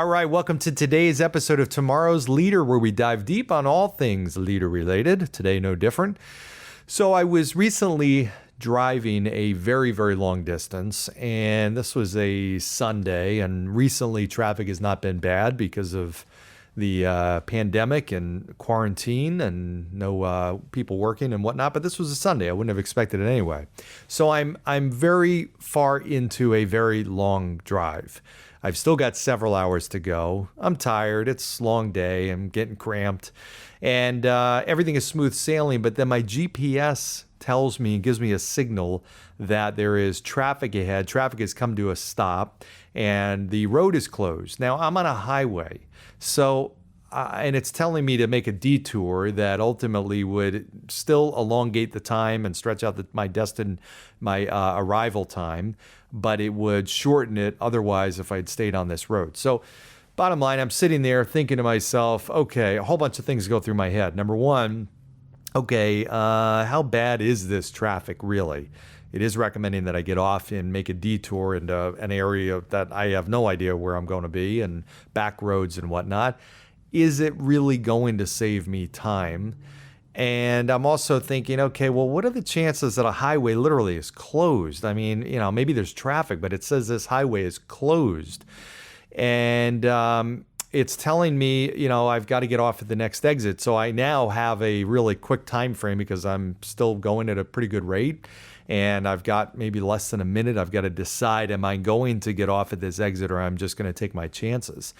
right, welcome to today's episode of Tomorrow's Leader, where we dive deep on all things leader-related. Today, no different. So I was recently driving a very, very long distance, and this was a Sunday, and recently traffic has not been bad because of the pandemic and quarantine and no people working and whatnot, but this was a Sunday. I wouldn't have expected it anyway. So I'm very far into a very long drive. I've still got several hours to go. I'm tired. It's a long day. I'm getting cramped. And everything is smooth sailing, but then my GPS tells me and gives me a signal that there is traffic ahead. Traffic has come to a stop, and the road is closed. Now, I'm on a highway, so and it's telling me to make a detour that ultimately would still elongate the time and stretch out my arrival time, but it would shorten it otherwise if I'd stayed on this road. So bottom line, I'm sitting there thinking to myself, okay, a whole bunch of things go through my head. Number one, okay, how bad is this traffic really? It is recommending that I get off and make a detour into an area that I have no idea where I'm going to be and back roads and whatnot. Is it really going to save me time? And I'm also thinking, okay, well, what are the chances that a highway literally is closed? I mean, maybe there's traffic, but it says this highway is closed. And it's telling me, I've got to get off at the next exit. So I now have a really quick time frame because I'm still going at a pretty good rate. And I've got maybe less than a minute. I've got to decide, am I going to get off at this exit or I'm just going to take my chances?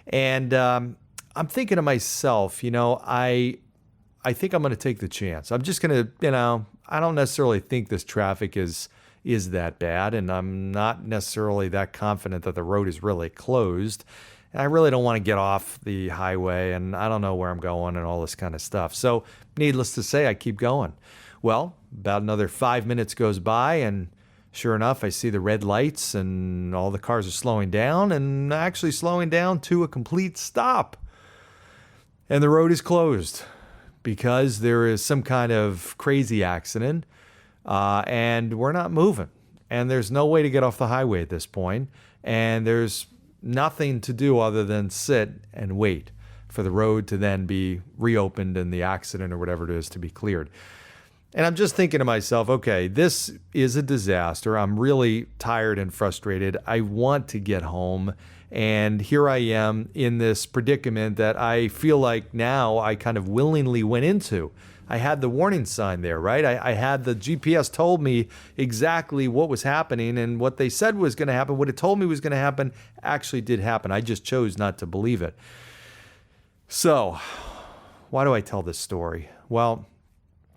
And I'm thinking to myself, I think I'm going to take the chance. I'm just going to, I don't necessarily think this traffic is that bad, and I'm not necessarily that confident that the road is really closed. And I really don't want to get off the highway, and I don't know where I'm going and all this kind of stuff. So needless to say, I keep going. Well, about another 5 minutes goes by, and sure enough, I see the red lights and all the cars are slowing down, and actually slowing down to a complete stop. And the road is closed because there is some kind of crazy accident, and we're not moving. And there's no way to get off the highway at this point, and there's nothing to do other than sit and wait for the road to then be reopened and the accident or whatever it is to be cleared. And I'm just thinking to myself, okay, this is a disaster. I'm really tired and frustrated. I want to get home. And here I am in this predicament that I feel like now I kind of willingly went into. I had the warning sign there, right? I had the GPS told me exactly what was happening, and what they said was going to happen, what it told me was going to happen, actually did happen. I just chose not to believe it. So, why do I tell this story? Well,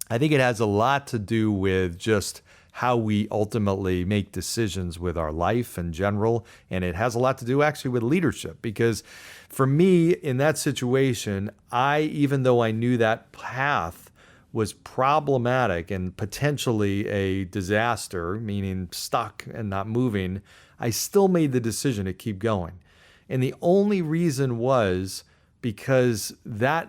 I think it has a lot to do with just how we ultimately make decisions with our life in general. And it has a lot to do actually with leadership, because for me in that situation, even though I knew that path was problematic and potentially a disaster, meaning stuck and not moving, I still made the decision to keep going. And the only reason was because that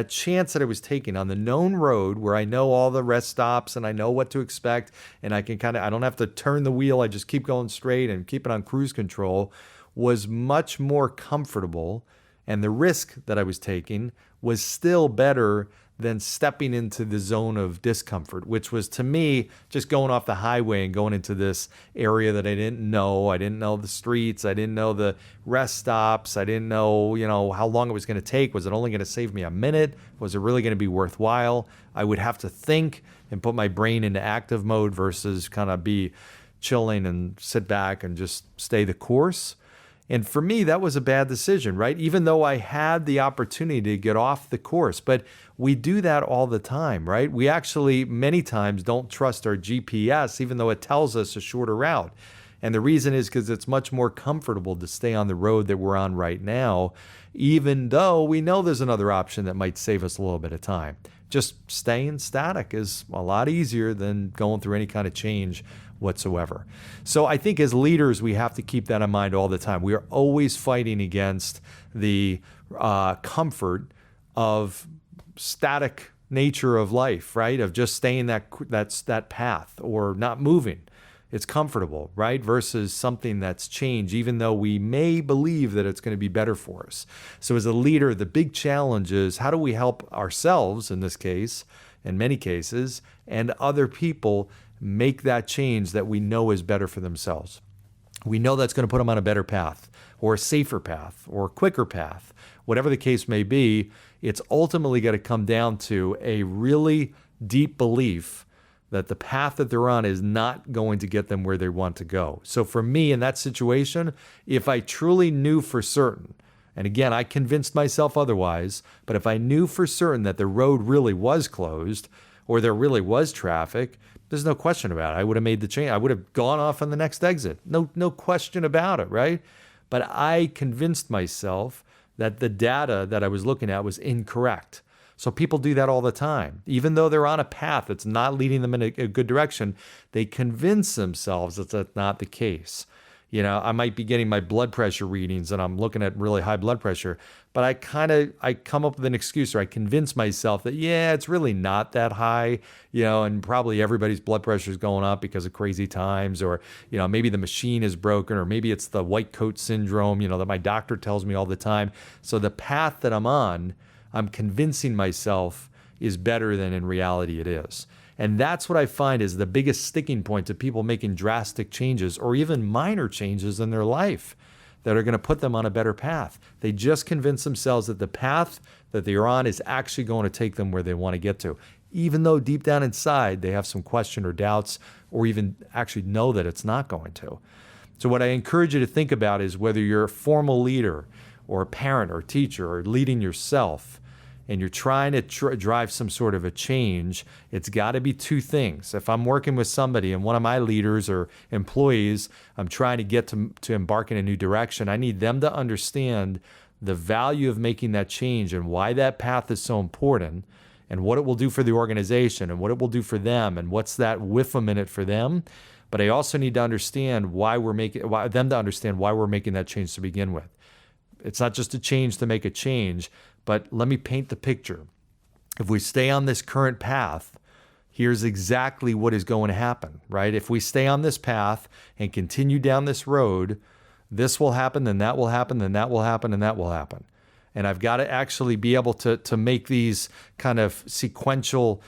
chance that I was taking on the known road where I know all the rest stops and I know what to expect, and I don't have to turn the wheel, I just keep going straight and keep it on cruise control, was much more comfortable. And the risk that I was taking was still better than stepping into the zone of discomfort, which was to me just going off the highway and going into this area that I didn't know. I didn't know the streets. I didn't know the rest stops. I didn't know, how long it was going to take. Was it only going to save me a minute? Was it really going to be worthwhile? I would have to think and put my brain into active mode versus kind of be chilling and sit back and just stay the course. And for me, that was a bad decision, right? Even though I had the opportunity to get off the course. But we do that all the time, right? We actually many times don't trust our GPS, even though it tells us a shorter route. And the reason is because it's much more comfortable to stay on the road that we're on right now, even though we know there's another option that might save us a little bit of time. Just staying static is a lot easier than going through any kind of change whatsoever. So I think as leaders, we have to keep that in mind all the time. We are always fighting against the comfort of static nature of life, right? Of just staying that path or not moving. It's comfortable, right? Versus something that's changed, even though we may believe that it's going to be better for us. So as a leader, the big challenge is how do we help ourselves in this case, in many cases, and other people make that change that we know is better for themselves. We know that's going to put them on a better path or a safer path or a quicker path. Whatever the case may be, it's ultimately got to come down to a really deep belief that the path that they're on is not going to get them where they want to go. So for me in that situation, if I truly knew for certain, and again, I convinced myself otherwise, but if I knew for certain that the road really was closed or there really was traffic, there's no question about it. I would have made the change. I would have gone off on the next exit. No question about it, right? But I convinced myself that the data that I was looking at was incorrect. So people do that all the time. Even though they're on a path that's not leading them in a good direction, they convince themselves that that's not the case. You know, I might be getting my blood pressure readings and I'm looking at really high blood pressure, but I come up with an excuse, or I convince myself that, yeah, it's really not that high, you know, and probably everybody's blood pressure is going up because of crazy times, or, you know, maybe the machine is broken, or maybe it's the white coat syndrome, you know, that my doctor tells me all the time. So the path that I'm on, I'm convincing myself is better than in reality it is. And that's what I find is the biggest sticking point to people making drastic changes or even minor changes in their life that are going to put them on a better path. They just convince themselves that the path that they're on is actually going to take them where they want to get to, even though deep down inside they have some question or doubts or even actually know that it's not going to. So what I encourage you to think about is whether you're a formal leader or a parent or teacher or leading yourself, and you're trying to drive some sort of a change, it's got to be two things. If I'm working with somebody and one of my leaders or employees, I'm trying to get to embark in a new direction, I need them to understand the value of making that change and why that path is so important and what it will do for the organization and what it will do for them and what's that whiff a minute for them. But I also need to understand why we're making that change to begin with. It's not just a change to make a change, but let me paint the picture. If we stay on this current path, here's exactly what is going to happen, right? If we stay on this path and continue down this road, this will happen, then that will happen, then that will happen, and that will happen. And I've got to actually be able to make these kind of sequential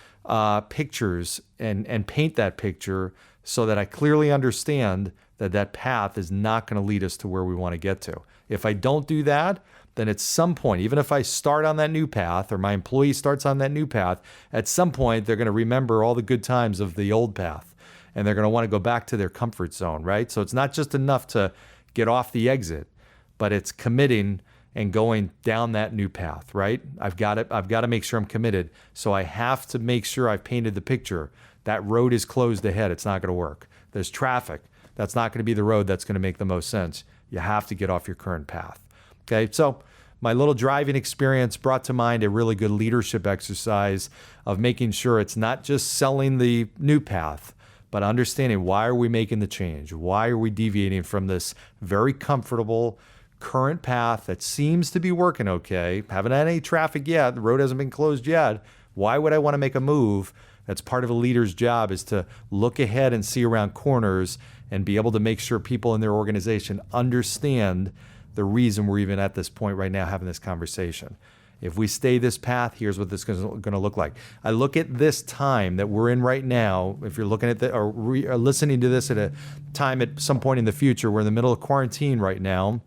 pictures and paint that picture so that I clearly understand that that path is not going to lead us to where we want to get to. If I don't do that, then at some point, even if I start on that new path or my employee starts on that new path, at some point they're going to remember all the good times of the old path and they're going to want to go back to their comfort zone, right? So it's not just enough to get off the exit, but it's committing and going down that new path, right? I've got to make sure I'm committed. So I have to make sure I've painted the picture. That road is closed ahead. It's not going to work. There's traffic. That's not going to be the road that's going to make the most sense. You have to get off your current path. Okay, so my little driving experience brought to mind a really good leadership exercise of making sure it's not just selling the new path, but understanding why are we making the change? Why are we deviating from this very comfortable current path that seems to be working okay? Haven't had any traffic yet. The road hasn't been closed yet. Why would I want to make a move? That's part of a leader's job, is to look ahead and see around corners and be able to make sure people in their organization understand the reason we're even at this point right now having this conversation. If we stay this path, here's what this is going to look like. I look at this time that we're in right now. If you're looking at or listening to this at a time at some point in the future, we're in the middle of quarantine right now,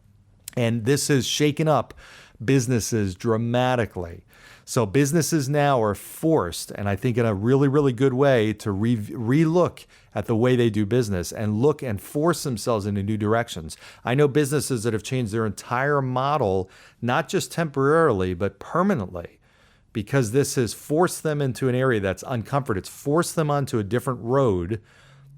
and this has shaken up businesses dramatically. So businesses now are forced, and I think in a really, really good way, to re-look at the way they do business and look and force themselves into new directions. I know businesses that have changed their entire model, not just temporarily, but permanently, because this has forced them into an area that's uncomfortable. It's forced them onto a different road.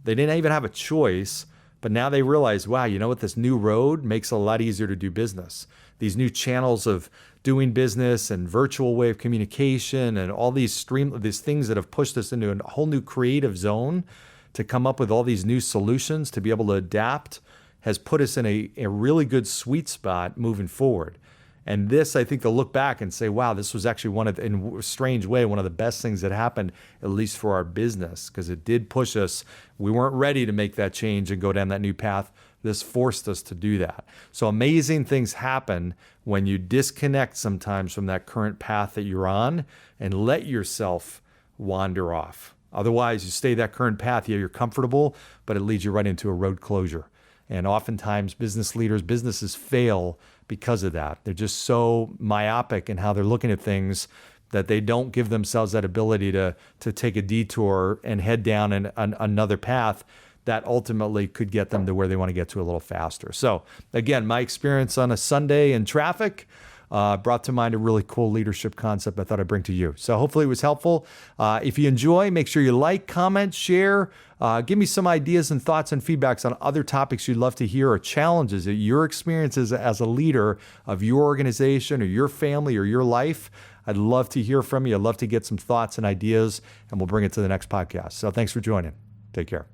They didn't even have a choice, but now they realize, wow, you know what? This new road makes it a lot easier to do business. These new channels of doing business and virtual way of communication and all these things that have pushed us into a whole new creative zone to come up with all these new solutions to be able to adapt has put us in a really good sweet spot moving forward. And this, I think they'll look back and say, wow, this was actually in a strange way, one of the best things that happened, at least for our business, because it did push us. We weren't ready to make that change and go down that new path. This forced us to do that. So amazing things happen when you disconnect sometimes from that current path that you're on and let yourself wander off. Otherwise, you stay that current path. Yeah, you're comfortable, but it leads you right into a road closure. And oftentimes businesses fail because of that. They're just so myopic in how they're looking at things that they don't give themselves that ability to take a detour and head down another path that ultimately could get them to where they want to get to a little faster. So again, my experience on a Sunday in traffic brought to mind a really cool leadership concept I thought I'd bring to you. So hopefully it was helpful. If you enjoy, make sure you like, comment, share. Give me some ideas and thoughts and feedbacks on other topics you'd love to hear or challenges that your experiences as a leader of your organization or your family or your life. I'd love to hear from you. I'd love to get some thoughts and ideas, and we'll bring it to the next podcast. So thanks for joining. Take care.